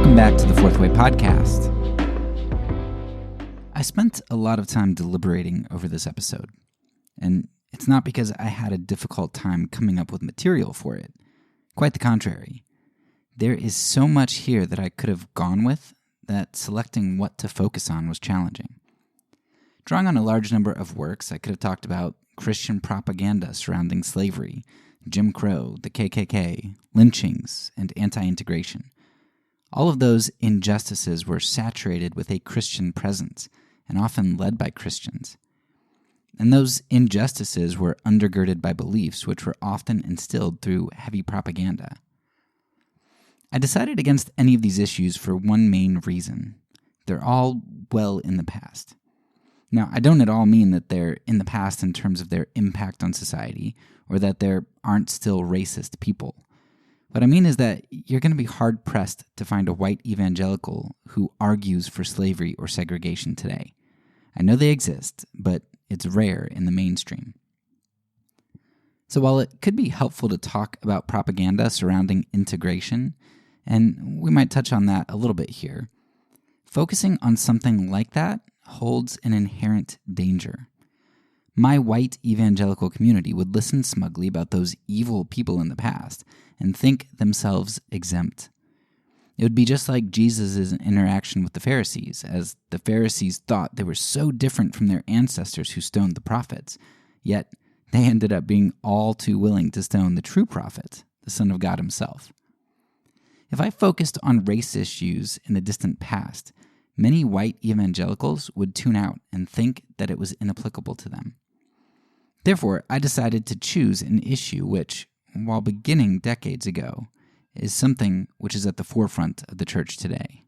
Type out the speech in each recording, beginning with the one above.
Welcome back to the Fourth Way Podcast. I spent a lot of time deliberating over this episode, and it's not because I had a difficult time coming up with material for it. Quite the contrary. There is so much here that I could have gone with that selecting what to focus on was challenging. Drawing on a large number of works, I could have talked about Christian propaganda surrounding slavery, Jim Crow, the KKK, lynchings, and anti-integration. All of those injustices were saturated with a Christian presence, and often led by Christians. And those injustices were undergirded by beliefs which were often instilled through heavy propaganda. I decided against any of these issues for one main reason. They're all well in the past. Now, I don't at all mean that they're in the past in terms of their impact on society, or that there aren't still racist people. What I mean is that you're going to be hard-pressed to find a white evangelical who argues for slavery or segregation today. I know they exist, but it's rare in the mainstream. So while it could be helpful to talk about propaganda surrounding integration, and we might touch on that a little bit here, focusing on something like that holds an inherent danger. My white evangelical community would listen smugly about those evil people in the past and think themselves exempt. It would be just like Jesus' interaction with the Pharisees, as the Pharisees thought they were so different from their ancestors who stoned the prophets, yet they ended up being all too willing to stone the true prophet, the Son of God himself. If I focused on race issues in the distant past, many white evangelicals would tune out and think that it was inapplicable to them. Therefore, I decided to choose an issue which, while beginning decades ago, is something which is at the forefront of the church today.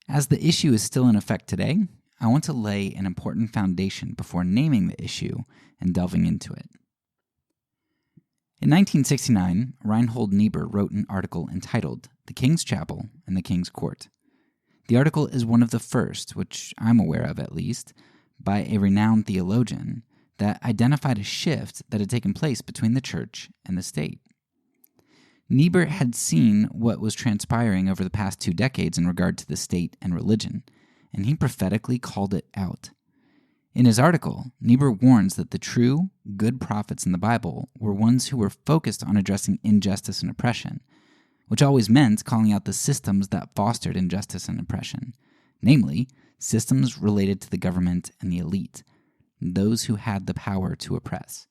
As the issue is still in effect today, I want to lay an important foundation before naming the issue and delving into it. In 1969, Reinhold Niebuhr wrote an article entitled "The King's Chapel and the King's Court." The article is one of the first, which I'm aware of at least, by a renowned theologian that identified a shift that had taken place between the church and the state. Niebuhr had seen what was transpiring over the past 2 decades in regard to the state and religion, and he prophetically called it out. In his article, Niebuhr warns that the true, good prophets in the Bible were ones who were focused on addressing injustice and oppression, which always meant calling out the systems that fostered injustice and oppression, namely, systems related to the government and the elite, those who had the power to oppress.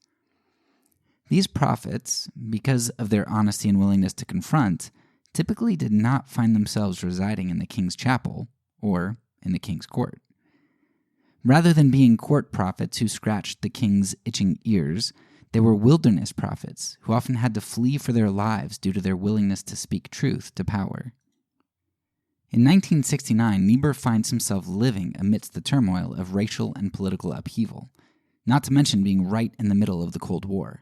These prophets, because of their honesty and willingness to confront, typically did not find themselves residing in the king's chapel or in the king's court. Rather than being court prophets who scratched the king's itching ears, they were wilderness prophets who often had to flee for their lives due to their willingness to speak truth to power. In 1969, Niebuhr finds himself living amidst the turmoil of racial and political upheaval, not to mention being right in the middle of the Cold War.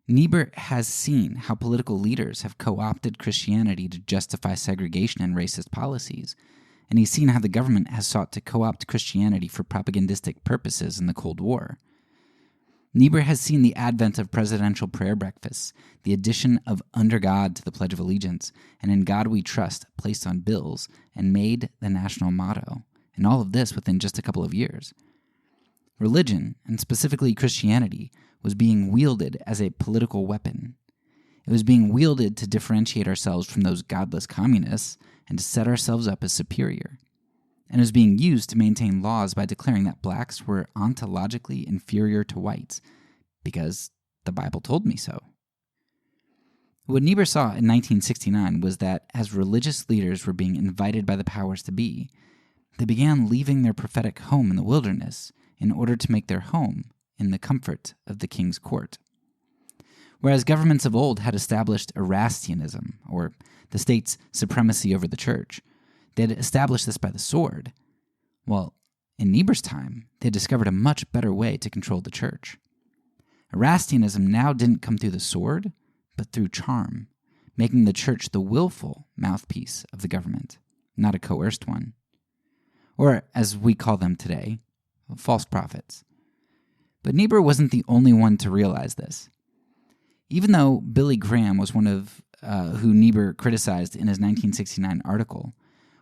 Niebuhr has seen how political leaders have co-opted Christianity to justify segregation and racist policies, and he's seen how the government has sought to co-opt Christianity for propagandistic purposes in the Cold War. Niebuhr has seen the advent of presidential prayer breakfasts, the addition of "Under God" to the Pledge of Allegiance, and "In God We Trust" placed on bills and made the national motto, and all of this within just a couple of years. Religion, and specifically Christianity, was being wielded as a political weapon. It was being wielded to differentiate ourselves from those godless communists and to set ourselves up as superior. And it was being used to maintain laws by declaring that blacks were ontologically inferior to whites, because the Bible told me so. What Niebuhr saw in 1969 was that as religious leaders were being invited by the powers to be, they began leaving their prophetic home in the wilderness in order to make their home in the comfort of the king's court. Whereas governments of old had established Erastianism, or the state's supremacy over the church, they had established this by the sword. Well, in Niebuhr's time, they had discovered a much better way to control the church. Erastianism now didn't come through the sword, but through charm, making the church the willful mouthpiece of the government, not a coerced one. Or, as we call them today, false prophets. But Niebuhr wasn't the only one to realize this. Even though Billy Graham was one of who Niebuhr criticized in his 1969 article,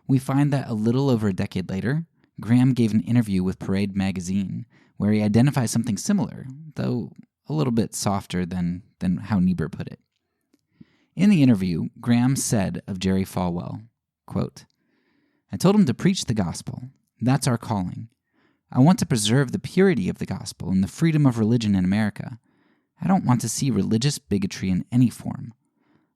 we find that a little over a decade later, Graham gave an interview with Parade magazine where he identifies something similar, though a little bit softer than how Niebuhr put it. In the interview, Graham said of Jerry Falwell, quote, "I told him to preach the gospel. That's our calling. I want to preserve the purity of the gospel and the freedom of religion in America. I don't want to see religious bigotry in any form.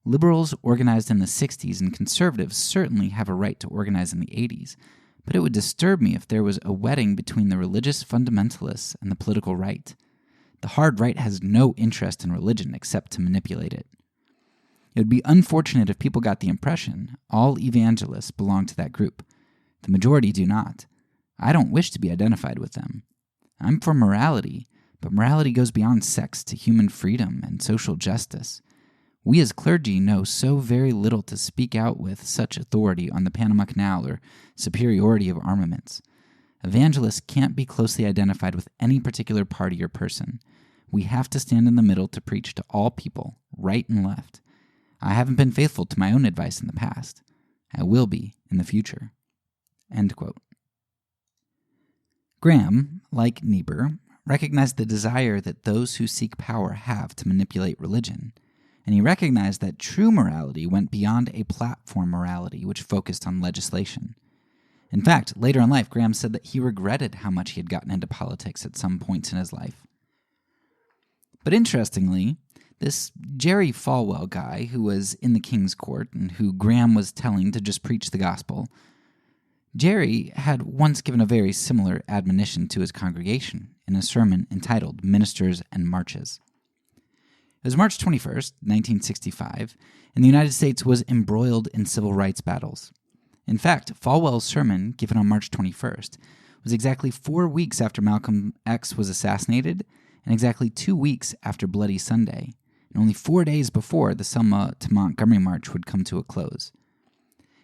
Liberals organized in the 60s and conservatives certainly have a right to organize in the 80s, but it would disturb me if there was a wedding between the religious fundamentalists and the political right. The hard right has no interest in religion except to manipulate it. It would be unfortunate if people got the impression all evangelists belong to that group. The majority do not. I don't wish to be identified with them. I'm for morality, but morality goes beyond sex to human freedom and social justice. We as clergy know so very little to speak out with such authority on the Panama Canal or superiority of armaments. Evangelists can't be closely identified with any particular party or person. We have to stand in the middle to preach to all people, right and left. I haven't been faithful to my own advice in the past. I will be in the future." End quote. Graham, like Niebuhr, recognized the desire that those who seek power have to manipulate religion, and he recognized that true morality went beyond a platform morality which focused on legislation. In fact, later in life, Graham said that he regretted how much he had gotten into politics at some points in his life. But interestingly, this Jerry Falwell guy who was in the King's Court and who Graham was telling to just preach the gospel, Jerry had once given a very similar admonition to his congregation in a sermon entitled Ministers and Marches. It was March 21st, 1965, and the United States was embroiled in civil rights battles. In fact, Falwell's sermon, given on March 21st, was exactly 4 weeks after Malcolm X was assassinated and exactly 2 weeks after Bloody Sunday, and only 4 days before the Selma to Montgomery March would come to a close.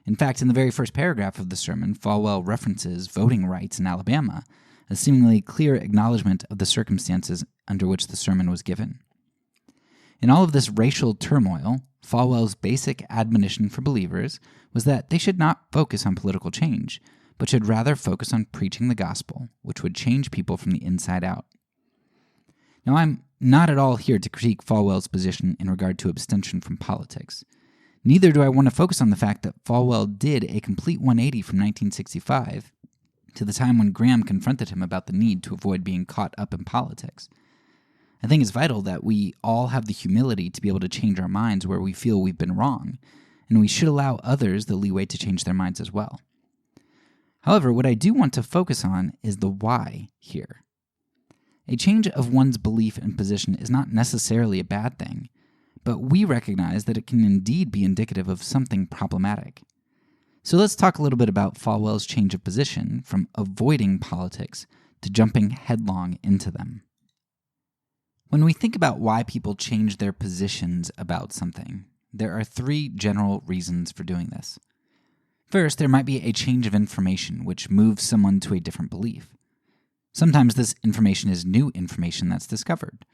In fact, in the very first paragraph of the sermon, Falwell references voting rights in Alabama, a seemingly clear acknowledgement of the circumstances under which the sermon was given. In all of this racial turmoil, Falwell's basic admonition for believers was that they should not focus on political change, but should rather focus on preaching the gospel, which would change people from the inside out. Now, I'm not at all here to critique Falwell's position in regard to abstention from politics. Neither do I want to focus on the fact that Falwell did a complete 180 from 1965 to the time when Graham confronted him about the need to avoid being caught up in politics. I think it's vital that we all have the humility to be able to change our minds where we feel we've been wrong, and we should allow others the leeway to change their minds as well. However, what I do want to focus on is the why here. A change of one's belief and position is not necessarily a bad thing, but we recognize that it can indeed be indicative of something problematic. So let's talk a little bit about Falwell's change of position from avoiding politics to jumping headlong into them. When we think about why people change their positions about something, there are 3 general reasons for doing this. First, there might be a change of information which moves someone to a different belief. Sometimes this information is new information that's discovered.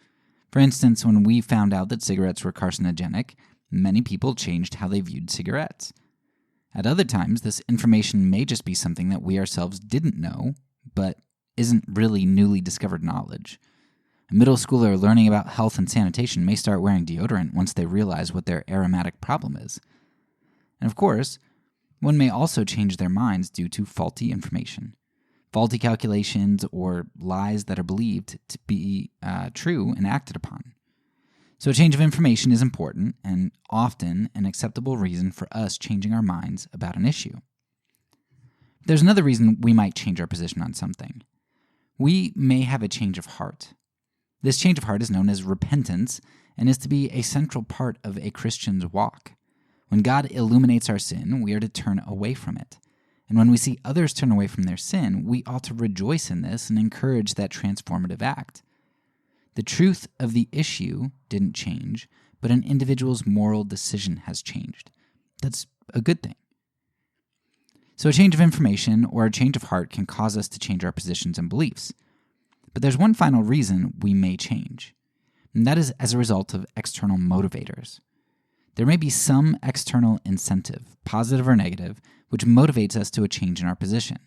For instance, when we found out that cigarettes were carcinogenic, many people changed how they viewed cigarettes. At other times, this information may just be something that we ourselves didn't know, but isn't really newly discovered knowledge. A middle schooler learning about health and sanitation may start wearing deodorant once they realize what their aromatic problem is. And of course, one may also change their minds due to faulty information. Faulty calculations or lies that are believed to be true and acted upon. So a change of information is important and often an acceptable reason for us changing our minds about an issue. There's another reason we might change our position on something. We may have a change of heart. This change of heart is known as repentance and is to be a central part of a Christian's walk. When God illuminates our sin, we are to turn away from it. And when we see others turn away from their sin, we ought to rejoice in this and encourage that transformative act. The truth of the issue didn't change, but an individual's moral decision has changed. That's a good thing. So a change of information or a change of heart can cause us to change our positions and beliefs. But there's one final reason we may change, and that is as a result of external motivators. There may be some external incentive, positive or negative, which motivates us to a change in our position.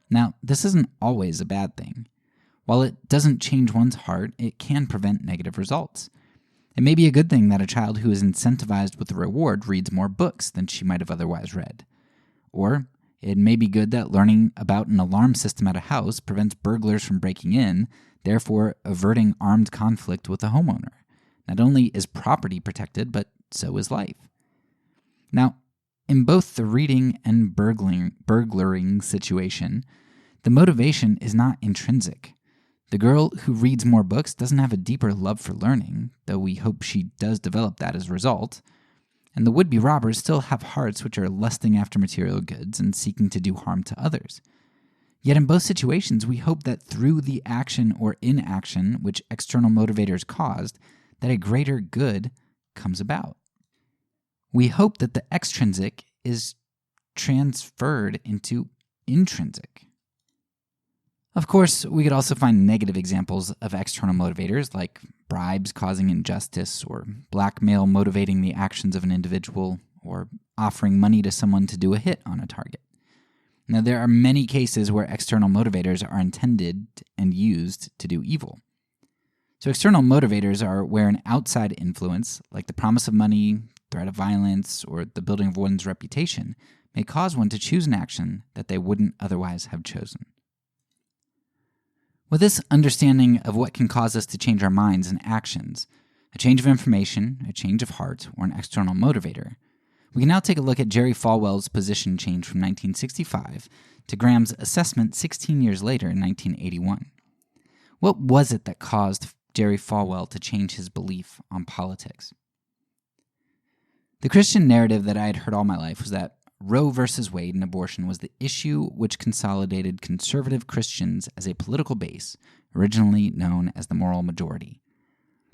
Now, this isn't always a bad thing. While it doesn't change one's heart, it can prevent negative results. It may be a good thing that a child who is incentivized with a reward reads more books than she might have otherwise read. Or it may be good that learning about an alarm system at a house prevents burglars from breaking in, therefore averting armed conflict with the homeowner. Not only is property protected, but so is life. Now, in both the reading and burglaring situation, the motivation is not intrinsic. The girl who reads more books doesn't have a deeper love for learning, though we hope she does develop that as a result. And the would-be robbers still have hearts which are lusting after material goods and seeking to do harm to others. Yet in both situations, we hope that through the action or inaction which external motivators caused, that a greater good comes about. We hope that the extrinsic is transferred into intrinsic. Of course, we could also find negative examples of external motivators like bribes causing injustice, or blackmail motivating the actions of an individual, or offering money to someone to do a hit on a target. Now, there are many cases where external motivators are intended and used to do evil. So external motivators are where an outside influence, like the promise of money, threat of violence, or the building of one's reputation, may cause one to choose an action that they wouldn't otherwise have chosen. With this understanding of what can cause us to change our minds and actions, a change of information, a change of heart, or an external motivator, we can now take a look at Jerry Falwell's position change from 1965 to Graham's assessment 16 years later in 1981. What was it that caused Jerry Falwell to change his belief on politics? The Christian narrative that I had heard all my life was that Roe versus Wade and abortion was the issue which consolidated conservative Christians as a political base, originally known as the moral majority.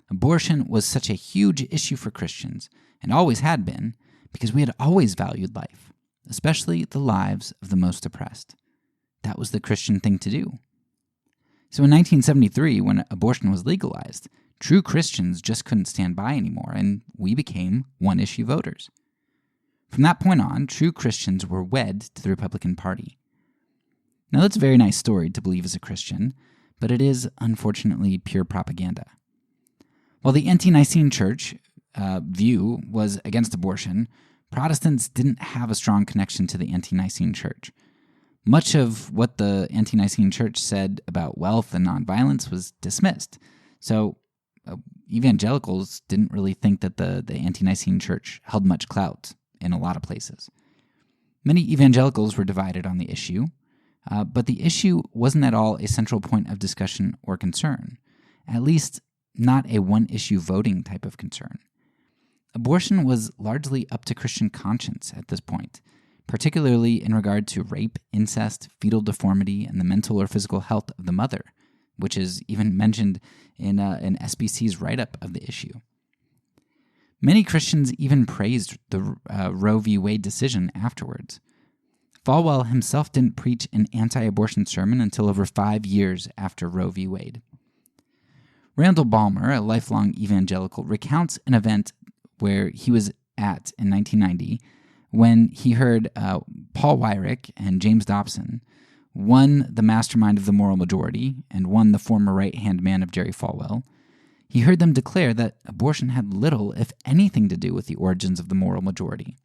Abortion was such a huge issue for Christians, and always had been, because we had always valued life, especially the lives of the most oppressed. That was the Christian thing to do. So in 1973, when abortion was legalized, true Christians just couldn't stand by anymore, and we became one-issue voters. From that point on, true Christians were wed to the Republican Party. Now, that's a very nice story to believe as a Christian, but it is, unfortunately, pure propaganda. While the anti-Nicene Church view was against abortion, Protestants didn't have a strong connection to the anti-Nicene Church. Much of what the anti-Nicene Church said about wealth and nonviolence was dismissed. So evangelicals didn't really think that the anti-Nicene Church held much clout in a lot of places. Many evangelicals were divided on the issue, but the issue wasn't at all a central point of discussion or concern, at least not a one-issue voting type of concern. Abortion was largely up to Christian conscience at this point, particularly in regard to rape, incest, fetal deformity, and the mental or physical health of the mother, which is even mentioned in SBC's write-up of the issue. Many Christians even praised the Roe v. Wade decision afterwards. Falwell himself didn't preach an anti-abortion sermon until over 5 years after Roe v. Wade. Randall Balmer, a lifelong evangelical, recounts an event where he was at in 1990 when he heard Paul Weyrich and James Dobson, one the mastermind of the moral majority and one the former right-hand man of Jerry Falwell. He heard them declare that abortion had little, if anything, to do with the origins of the moral majority.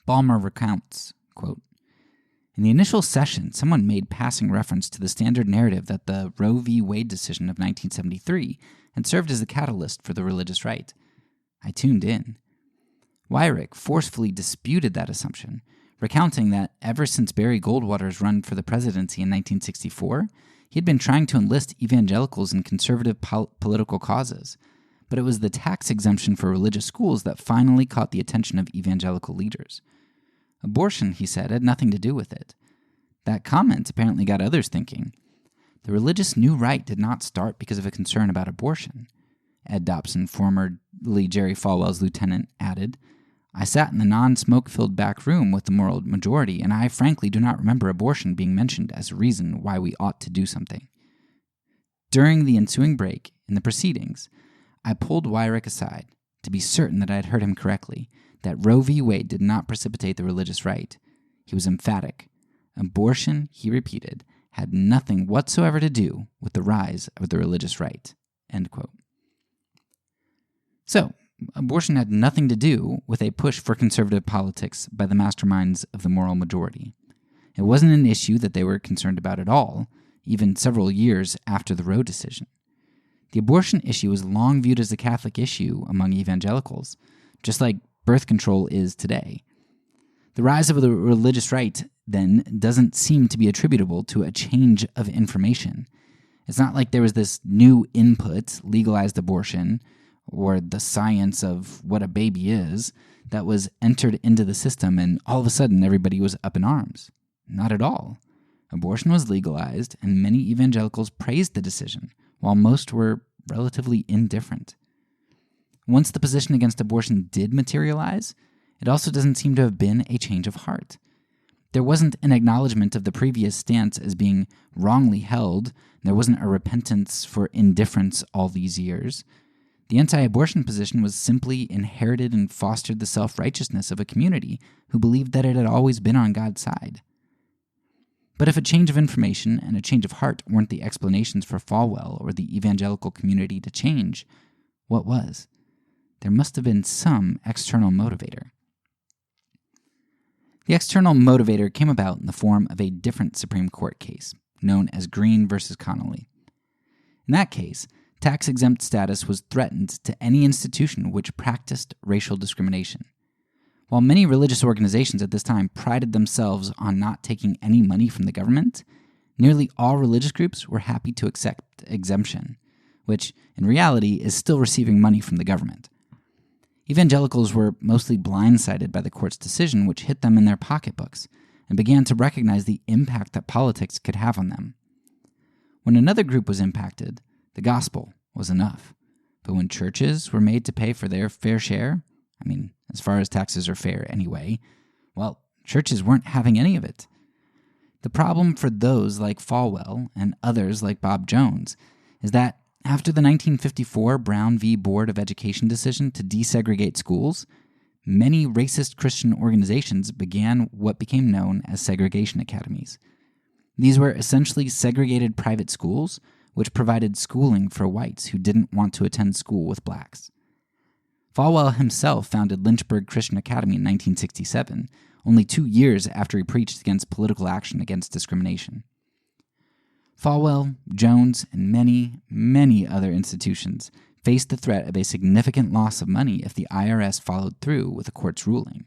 Balmer recounts, quote, "In the initial session, someone made passing reference to the standard narrative that the Roe v. Wade decision of 1973 had served as the catalyst for the religious right. I tuned in. Weyrich forcefully disputed that assumption, recounting that ever since Barry Goldwater's run for the presidency in 1964, he had been trying to enlist evangelicals in conservative political causes, but it was the tax exemption for religious schools that finally caught the attention of evangelical leaders. Abortion, he said, had nothing to do with it. That comment apparently got others thinking. The religious new right did not start because of a concern about abortion. Ed Dobson, formerly Jerry Falwell's lieutenant, added, I sat in the non-smoke-filled back room with the moral majority, and I frankly do not remember abortion being mentioned as a reason why we ought to do something. During the ensuing break in the proceedings, I pulled Weyrich aside, to be certain that I had heard him correctly, that Roe v. Wade did not precipitate the religious right. He was emphatic. Abortion, he repeated, had nothing whatsoever to do with the rise of the religious right. End quote. So, abortion had nothing to do with a push for conservative politics by the masterminds of the moral majority. It wasn't an issue that they were concerned about at all, even several years after the Roe decision. The abortion issue was long viewed as a Catholic issue among evangelicals, just like birth control is today. The rise of the religious right, then, doesn't seem to be attributable to a change of information. It's not like there was this new input, legalized abortion, or the science of what a baby is, that was entered into the system and all of a sudden everybody was up in arms. Not at all. Abortion was legalized and many evangelicals praised the decision, while most were relatively indifferent. Once the position against abortion did materialize, it also doesn't seem to have been a change of heart. There wasn't an acknowledgement of the previous stance as being wrongly held. There wasn't a repentance for indifference all these years. The anti-abortion position was simply inherited and fostered the self-righteousness of a community who believed that it had always been on God's side. But if a change of information and a change of heart weren't the explanations for Falwell or the evangelical community to change, what was? There must have been some external motivator. The external motivator came about in the form of a different Supreme Court case, known as Green versus Connolly. In that case, tax-exempt status was threatened to any institution which practiced racial discrimination. While many religious organizations at this time prided themselves on not taking any money from the government, nearly all religious groups were happy to accept exemption, which in reality is still receiving money from the government. Evangelicals were mostly blindsided by the court's decision, which hit them in their pocketbooks, and began to recognize the impact that politics could have on them. When another group was impacted, the gospel was enough. But when churches were made to pay for their fair share, as far as taxes are fair anyway, well, churches weren't having any of it. The problem for those like Falwell and others like Bob Jones is that after the 1954 Brown v. Board of Education decision to desegregate schools, many racist Christian organizations began what became known as segregation academies. These were essentially segregated private schools which provided schooling for whites who didn't want to attend school with blacks. Falwell himself founded Lynchburg Christian Academy in 1967, only 2 years after he preached against political action against discrimination. Falwell, Jones, and many, many other institutions faced the threat of a significant loss of money if the IRS followed through with the court's ruling.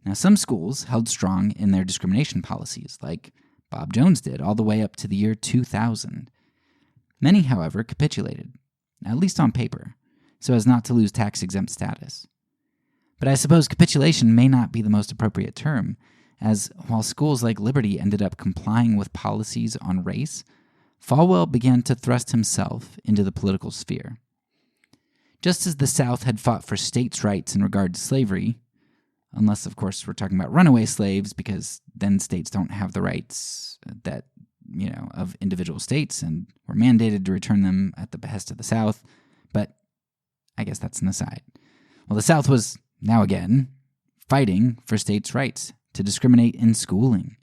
Now, some schools held strong in their discrimination policies, like Bob Jones did all the way up to the year 2000. Many, however, capitulated, at least on paper, so as not to lose tax-exempt status. But I suppose capitulation may not be the most appropriate term, as while schools like Liberty ended up complying with policies on race, Falwell began to thrust himself into the political sphere. Just as the South had fought for states' rights in regard to slavery, unless, of course, we're talking about runaway slaves, because then states don't have the rights that, of individual states, and were mandated to return them at the behest of the South, but I guess that's an aside. Well, the South was, now again, fighting for states' rights to discriminate in schooling,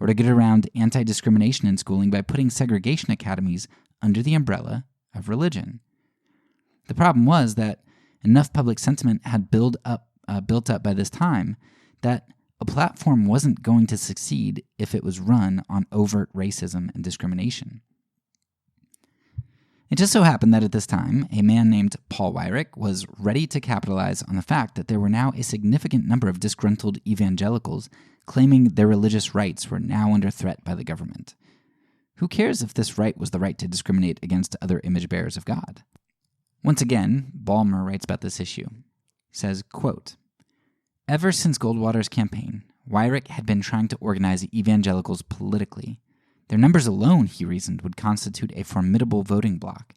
or to get around anti-discrimination in schooling by putting segregation academies under the umbrella of religion. The problem was that enough public sentiment had built up by this time that a platform wasn't going to succeed if it was run on overt racism and discrimination. It just so happened that at this time, a man named Paul Weyrich was ready to capitalize on the fact that there were now a significant number of disgruntled evangelicals claiming their religious rights were now under threat by the government. Who cares if this right was the right to discriminate against other image bearers of God? Once again, Ballmer writes about this issue. He says, quote, "Ever since Goldwater's campaign, Weyrich had been trying to organize evangelicals politically. Their numbers alone, he reasoned, would constitute a formidable voting bloc,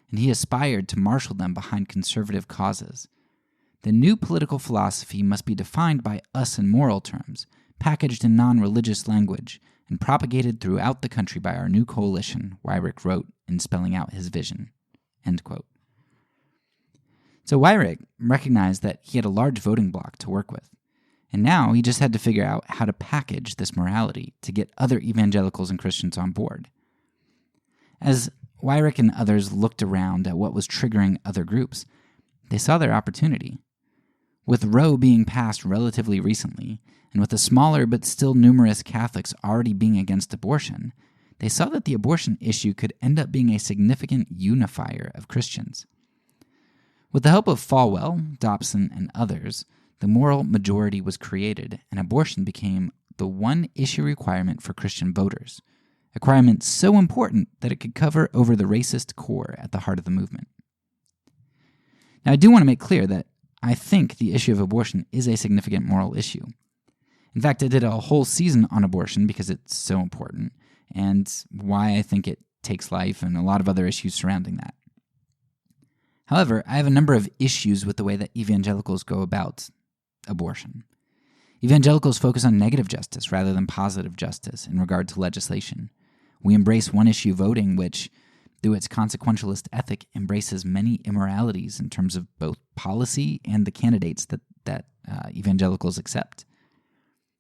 and he aspired to marshal them behind conservative causes. The new political philosophy must be defined by us in moral terms, packaged in non-religious language, and propagated throughout the country by our new coalition," Weyrich wrote in spelling out his vision. End quote. So Weyrich recognized that he had a large voting bloc to work with, and now he just had to figure out how to package this morality to get other evangelicals and Christians on board. As Weyrich and others looked around at what was triggering other groups, they saw their opportunity. With Roe being passed relatively recently, and with the smaller but still numerous Catholics already being against abortion, they saw that the abortion issue could end up being a significant unifier of Christians. With the help of Falwell, Dobson, and others, the moral majority was created, and abortion became the one issue requirement for Christian voters, a requirement so important that it could cover over the racist core at the heart of the movement. Now, I do want to make clear that I think the issue of abortion is a significant moral issue. In fact, I did a whole season on abortion because it's so important, and why I think it takes life and a lot of other issues surrounding that. However, I have a number of issues with the way that evangelicals go about abortion. Evangelicals focus on negative justice rather than positive justice in regard to legislation. We embrace one-issue voting, which, through its consequentialist ethic, embraces many immoralities in terms of both policy and the candidates that evangelicals accept.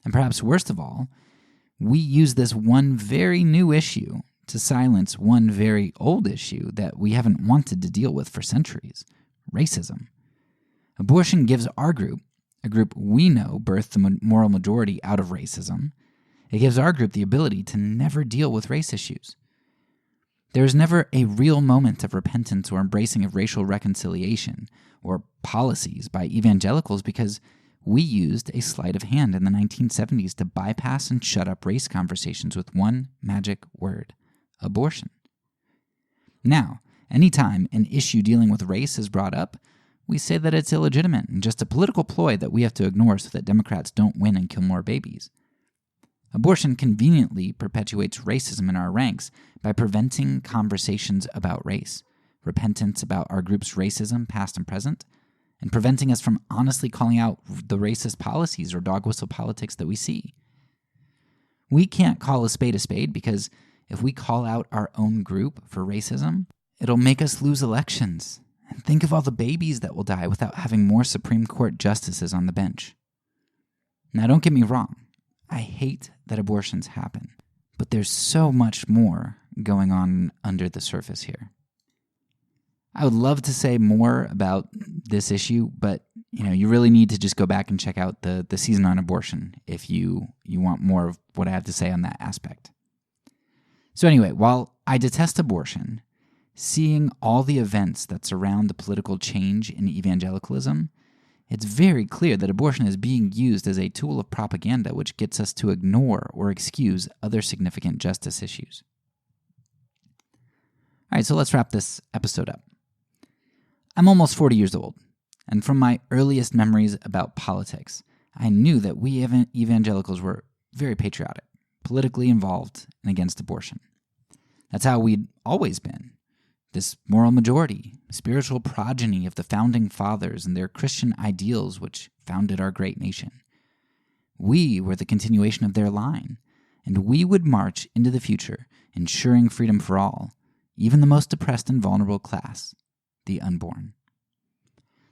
And perhaps worst of all, we use this one very new issue to silence one very old issue that we haven't wanted to deal with for centuries: racism. Abortion gives our group, a group we know birthed the moral majority out of racism, it gives our group the ability to never deal with race issues. There is never a real moment of repentance or embracing of racial reconciliation or policies by evangelicals because we used a sleight of hand in the 1970s to bypass and shut up race conversations with one magic word: abortion. Now, anytime an issue dealing with race is brought up, we say that it's illegitimate and just a political ploy that we have to ignore so that Democrats don't win and kill more babies. Abortion conveniently perpetuates racism in our ranks by preventing conversations about race, repentance about our group's racism, past and present, and preventing us from honestly calling out the racist policies or dog whistle politics that we see. We can't call a spade because if we call out our own group for racism, it'll make us lose elections. And think of all the babies that will die without having more Supreme Court justices on the bench. Now, don't get me wrong. I hate that abortions happen, but there's so much more going on under the surface here. I would love to say more about this issue, but you really need to just go back and check out the season on abortion if you want more of what I have to say on that aspect. So anyway, while I detest abortion, seeing all the events that surround the political change in evangelicalism, it's very clear that abortion is being used as a tool of propaganda which gets us to ignore or excuse other significant justice issues. All right, so let's wrap this episode up. I'm almost 40 years old, and from my earliest memories about politics, I knew that we evangelicals were very patriotic, politically involved, and against abortion. That's how we'd always been. This moral majority, spiritual progeny of the founding fathers and their Christian ideals which founded our great nation. We were the continuation of their line, and we would march into the future ensuring freedom for all, even the most oppressed and vulnerable class, the unborn.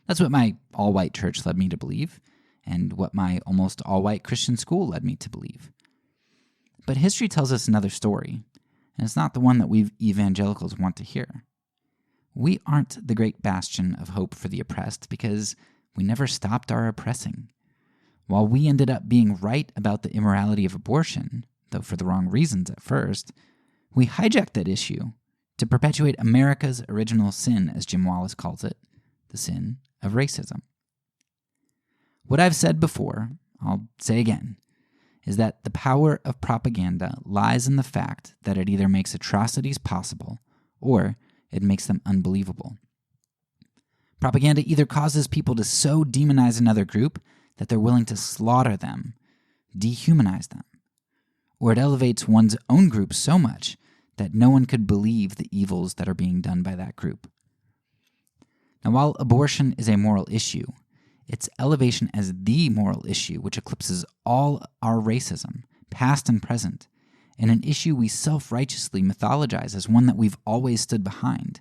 That's what my all-white church led me to believe, and what my almost all-white Christian school led me to believe. But history tells us another story, and it's not the one that we evangelicals want to hear. We aren't the great bastion of hope for the oppressed because we never stopped our oppressing. While we ended up being right about the immorality of abortion, though for the wrong reasons at first, we hijacked that issue to perpetuate America's original sin, as Jim Wallace calls it, the sin of racism. What I've said before, I'll say again, is that the power of propaganda lies in the fact that it either makes atrocities possible or it makes them unbelievable. Propaganda either causes people to so demonize another group that they're willing to slaughter them, dehumanize them, or it elevates one's own group so much that no one could believe the evils that are being done by that group. Now, while abortion is a moral issue, its elevation as the moral issue which eclipses all our racism, past and present, and an issue we self-righteously mythologize as one that we've always stood behind,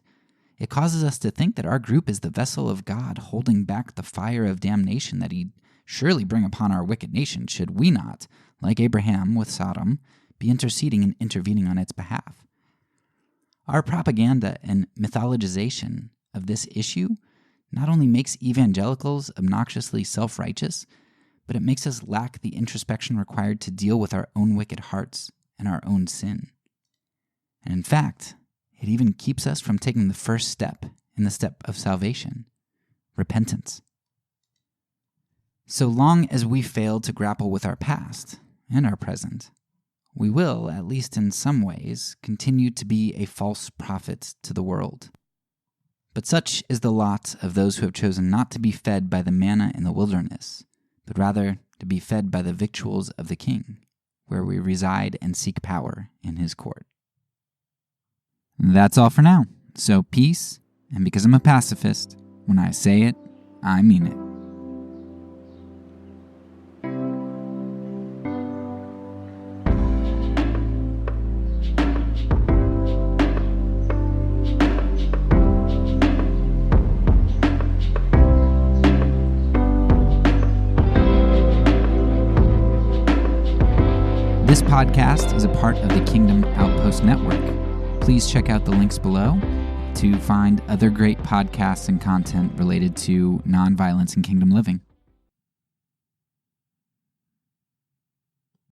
It causes us to think that our group is the vessel of God holding back the fire of damnation that he'd surely bring upon our wicked nation should we not, like Abraham with Sodom, be interceding and intervening on its behalf. Our propaganda and mythologization of this issue not only makes evangelicals obnoxiously self-righteous, but it makes us lack the introspection required to deal with our own wicked hearts and our own sin. And in fact, it even keeps us from taking the first step in the step of salvation, repentance. So long as we fail to grapple with our past and our present, we will, at least in some ways, continue to be a false prophet to the world. But such is the lot of those who have chosen not to be fed by the manna in the wilderness, but rather to be fed by the victuals of the King, where we reside and seek power in his court. That's all for now. So peace, and because I'm a pacifist, when I say it, I mean it. This podcast is a part of the Kingdom Outpost Network. Please check out the links below to find other great podcasts and content related to nonviolence and kingdom living.